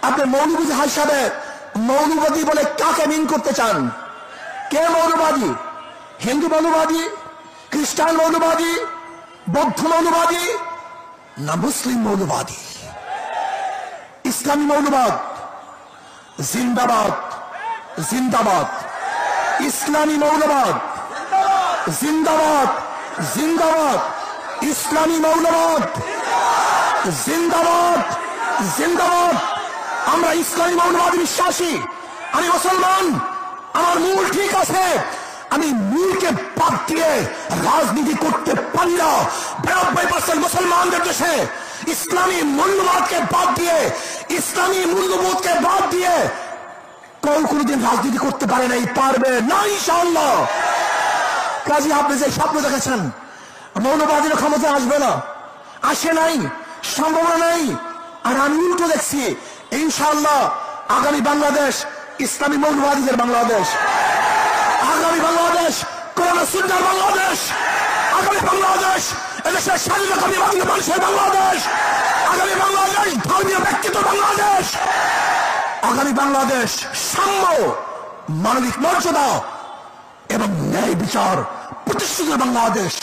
আপনি মৌলবাদী হিসাবে মৌলবাদী বলে কাকে মিন করতে চান? কে মৌলবাদী? হিন্দু মৌলবাদী, খ্রিস্টান মৌলবাদী, বৌদ্ধ মৌলবাদী, না মুসলিম মৌলবাদী? ইসলামী মৌলবাদ জিন্দাবাদ, জিন্দাবাদ। ইসলামী মৌলবাদ জিন্দাবাদ, জিন্দাবাদ। ইসলামী মৌলবাদ জিন্দাবাদ, জিন্দাবাদ। আমরা ইসলামী মৌলবাদী বিশ্বাসী। আমি মুসলমান, আমার মূল ঠিক আছে। আমি মূলকে বাদ দিয়ে রাজনীতি করতে পারি না। 92% মুসলমানদের দেশে ইসলামী মূল্যবোধকে বাদ দিয়ে, ইসলামী মূল্যবোধকে বাদ দিয়ে কেউ কোনদিন রাজনীতি করতে পারে নাই, পারবে না ইনশাআল্লাহ। কাজে আপনি যে স্বপ্ন দেখেছেন মৌলবাদীর ক্ষমতা আসবে না, আসে নাই, সম্ভাবনা নাই। আর আমি উল্টো দেখছি, ইনশাআল্লাহ আগামী বাংলাদেশ ইসলামী মৌলবাদীদের বাংলাদেশ, আগামী বাংলাদেশ কোরআন সুন্নাহর বাংলাদেশ, আগামী বাংলাদেশ এদেশের স্বাধীনতাকামী মানুষের বাংলাদেশ, আগামী বাংলাদেশ ধর্মীয় ব্যক্তিত্ব বাংলাদেশ, আগামী বাংলাদেশ সাম্য, মানবিক মর্যাদা এবং ন্যায় বিচার প্রতিষ্ঠিত বাংলাদেশ।